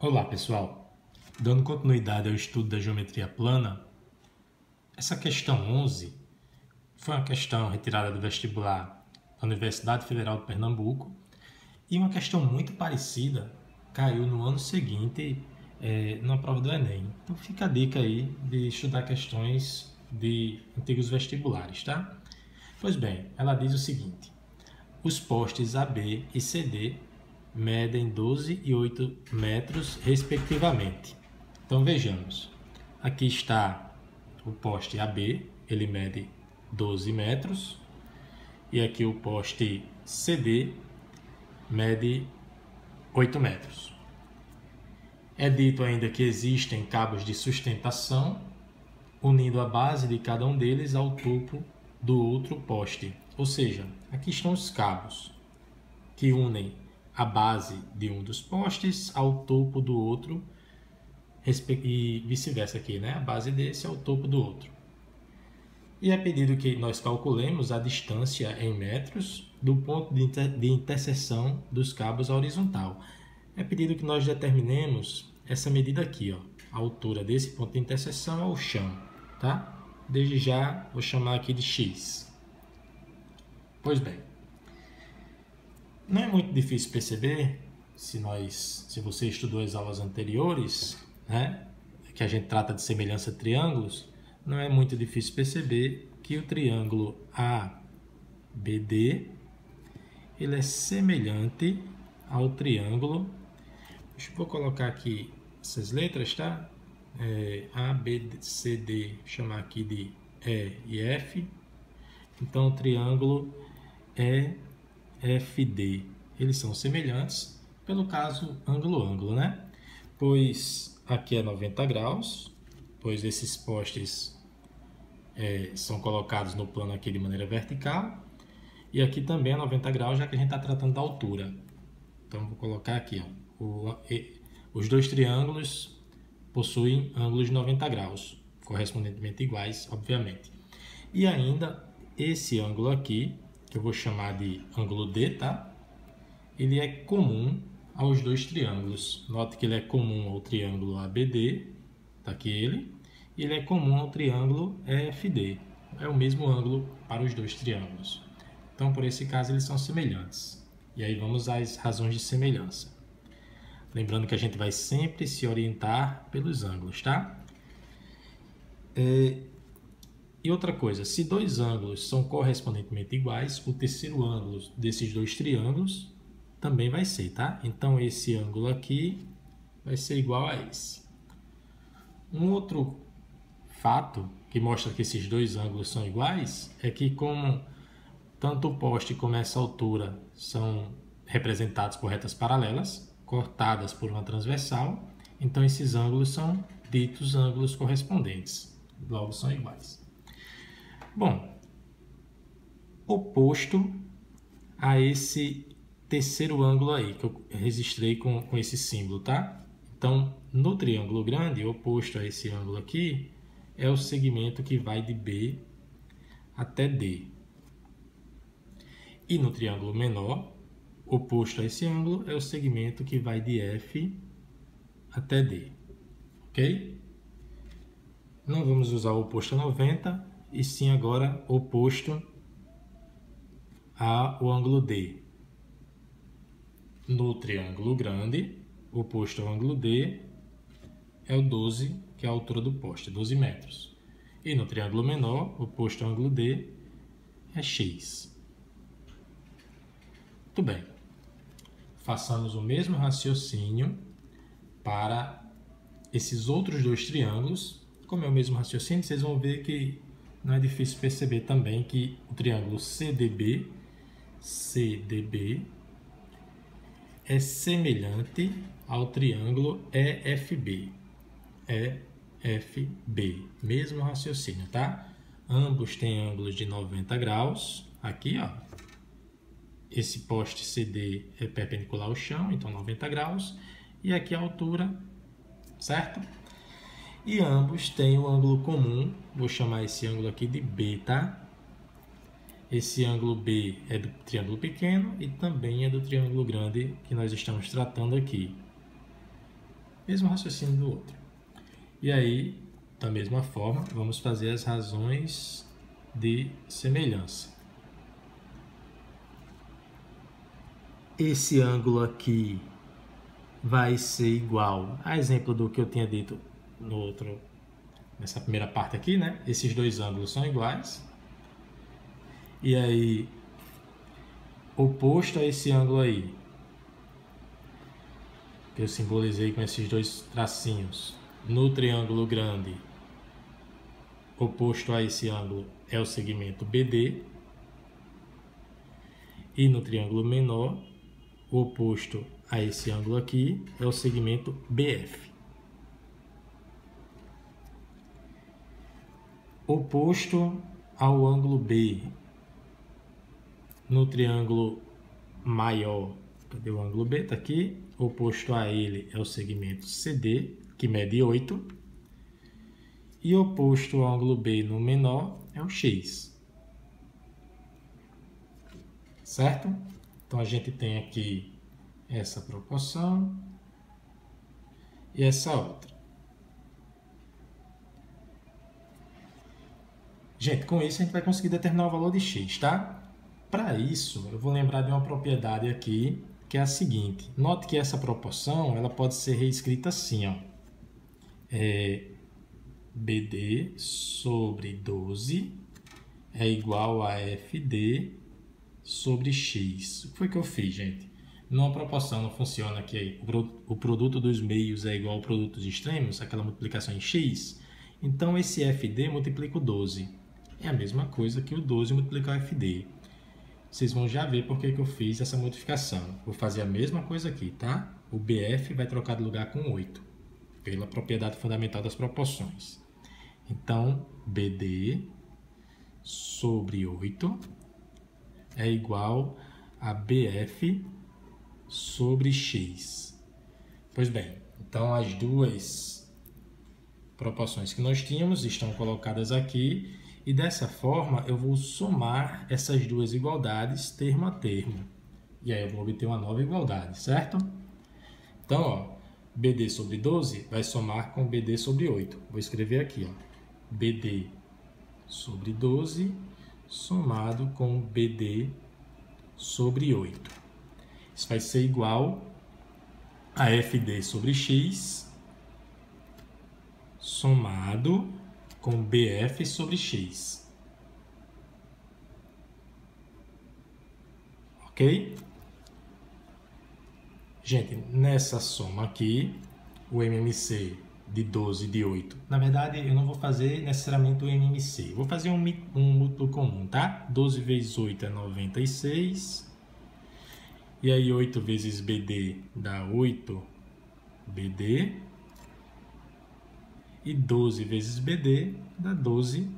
Olá pessoal, dando continuidade ao estudo da geometria plana, essa questão 11 foi uma questão retirada do vestibular da Universidade Federal de Pernambuco e uma questão muito parecida caiu no ano seguinte na prova do Enem. Então fica a dica aí de estudar questões de antigos vestibulares, tá? Pois bem, ela diz o seguinte: os postes AB e CD medem 12 e 8 metros, respectivamente. Então, vejamos. Aqui está o poste AB, ele mede 12 metros. E aqui o poste CD mede 8 metros. É dito ainda que existem cabos de sustentação, unindo a base de cada um deles ao topo do outro poste. Ou seja, aqui estão os cabos que unem a base de um dos postes ao topo do outro e vice-versa aqui, né? A base desse ao topo do outro. E é pedido que nós calculemos a distância em metros do ponto de interseção dos cabos horizontal. É pedido que nós determinemos essa medida aqui, ó, a altura desse ponto de interseção ao chão, tá? Desde já vou chamar aqui de x. Pois bem, não é muito difícil perceber, se você estudou as aulas anteriores, né, que a gente trata de semelhança de triângulos, não é muito difícil perceber que o triângulo ABD ele é semelhante ao triângulo, vou colocar aqui essas letras, tá? ABCD, vou chamar aqui de E e F. Então o triângulo EFD, eles são semelhantes pelo caso ângulo-ângulo, né? Pois aqui é 90 graus, pois esses postes são colocados no plano aqui de maneira vertical, e aqui também é 90 graus, já que a gente está tratando da altura. Então vou colocar aqui, ó, os dois triângulos possuem ângulos de 90 graus, correspondentemente iguais, obviamente. E ainda esse ângulo aqui, que eu vou chamar de ângulo D, tá? Ele é comum aos dois triângulos. Note que ele é comum ao triângulo ABD, tá aqui ele, e ele é comum ao triângulo EFD. É o mesmo ângulo para os dois triângulos. Então, por esse caso, eles são semelhantes. E aí vamos às razões de semelhança. Lembrando que a gente vai sempre se orientar pelos ângulos, tá? E outra coisa, se dois ângulos são correspondentemente iguais, o terceiro ângulo desses dois triângulos também vai ser, tá? Então, esse ângulo aqui vai ser igual a esse. Um outro fato que mostra que esses dois ângulos são iguais é que, como tanto o poste como essa altura são representados por retas paralelas, cortadas por uma transversal, então esses ângulos são ditos ângulos correspondentes, logo são iguais. Bom, oposto a esse terceiro ângulo aí, que eu registrei com esse símbolo, tá? Então, no triângulo grande, oposto a esse ângulo aqui, é o segmento que vai de B até D. E no triângulo menor, oposto a esse ângulo, é o segmento que vai de F até D. Ok? Não vamos usar o oposto a 90, e sim agora oposto ao ângulo D. No triângulo grande, oposto ao ângulo D, é o 12, que é a altura do poste, 12 metros. E no triângulo menor, oposto ao ângulo D, é x. Muito bem. Façamos o mesmo raciocínio para esses outros dois triângulos. Como é o mesmo raciocínio, vocês vão ver que não é difícil perceber também que o triângulo CDB é semelhante ao triângulo EFB. EFB, mesmo raciocínio, tá? Ambos têm ângulos de 90 graus. Aqui, ó, esse poste CD é perpendicular ao chão, então 90 graus. E aqui a altura, certo? E ambos têm o ângulo comum, vou chamar esse ângulo aqui de B, tá? Esse ângulo B é do triângulo pequeno e também é do triângulo grande que nós estamos tratando aqui. Mesmo raciocínio do outro. E aí, da mesma forma, vamos fazer as razões de semelhança. Esse ângulo aqui vai ser igual a exemplo do que eu tinha dito nessa primeira parte aqui, né? Esses dois ângulos são iguais. E aí, oposto a esse ângulo aí, que eu simbolizei com esses dois tracinhos, no triângulo grande, oposto a esse ângulo é o segmento BD. E no triângulo menor, o oposto a esse ângulo aqui é o segmento BF. Oposto ao ângulo B, no triângulo maior, cadê o ângulo B? Está aqui. Oposto a ele é o segmento CD, que mede 8. E oposto ao ângulo B no menor é o X. Certo? Então, a gente tem aqui essa proporção e essa outra. Gente, com isso a gente vai conseguir determinar o valor de x, tá? Para isso, eu vou lembrar de uma propriedade aqui, que é a seguinte. Note que essa proporção ela pode ser reescrita assim, ó. BD sobre 12 é igual a FD sobre x. O que foi que eu fiz, gente? Numa proporção não funciona que o produto dos meios é igual ao produto dos extremos, aquela multiplicação em x. Então, esse FD multiplica o 12. É a mesma coisa que o 12 multiplicar o FD. Vocês vão já ver por que eu fiz essa modificação. Vou fazer a mesma coisa aqui, tá? O BF vai trocar de lugar com 8, pela propriedade fundamental das proporções. Então, BD sobre 8 é igual a BF sobre x. Pois bem, então as duas proporções que nós tínhamos estão colocadas aqui e dessa forma eu vou somar essas duas igualdades termo a termo. E aí eu vou obter uma nova igualdade, certo? Então, ó, BD sobre 12 vai somar com BD sobre 8. Vou escrever aqui, ó, BD sobre 12 somado com BD sobre 8. Isso vai ser igual a FD sobre x somado com BF sobre x. Ok? Gente, nessa soma aqui, o MMC de 12 e de 8. Na verdade, eu não vou fazer necessariamente o MMC. Vou fazer um múltiplo comum, tá? 12 vezes 8 é 96. E aí 8 vezes BD dá 8 BD. E 12 vezes BD dá 12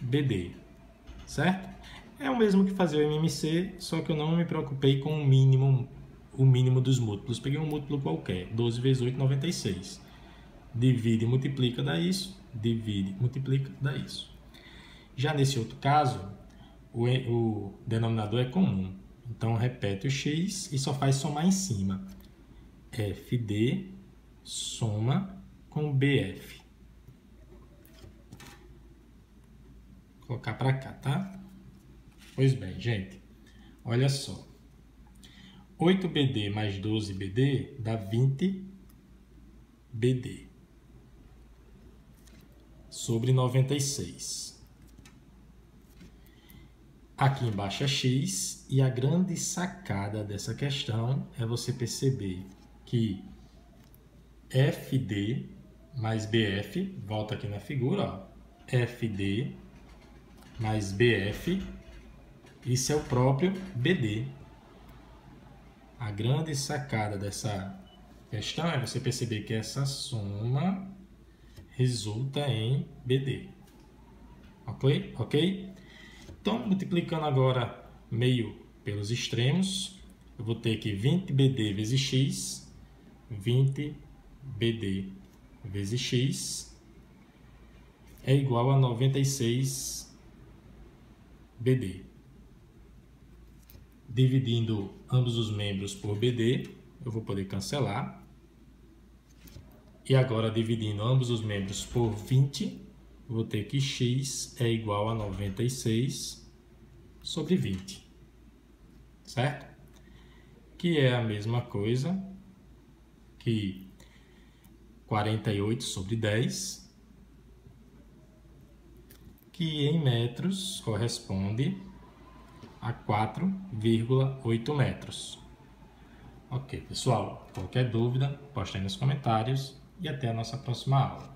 BD. Certo? É o mesmo que fazer o MMC, só que eu não me preocupei com o mínimo dos múltiplos. Peguei um múltiplo qualquer. 12 vezes 8, 96. Divide e multiplica, dá isso. Divide, multiplica, dá isso. Já nesse outro caso, o denominador é comum. Então, repete o x e só faz somar em cima. FD soma com BF. Vou colocar para cá, tá? Pois bem, gente. Olha só. 8BD mais 12BD dá 20BD. Sobre 96. Aqui embaixo é x, e a grande sacada dessa questão é você perceber que FD mais BF, volta aqui na figura, ó, FD mais BF, isso é o próprio BD. A grande sacada dessa questão é você perceber que essa soma resulta em BD. Ok? Ok? Então, multiplicando agora meio pelos extremos, eu vou ter aqui 20BD vezes x, 20BD vezes x é igual a 96BD. Dividindo ambos os membros por BD, eu vou poder cancelar. E agora, dividindo ambos os membros por 20, vou ter que x é igual a 96 sobre 20, certo? Que é a mesma coisa que 48 sobre 10, que em metros corresponde a 4,8 metros. Ok, pessoal, qualquer dúvida, poste aí nos comentários e até a nossa próxima aula.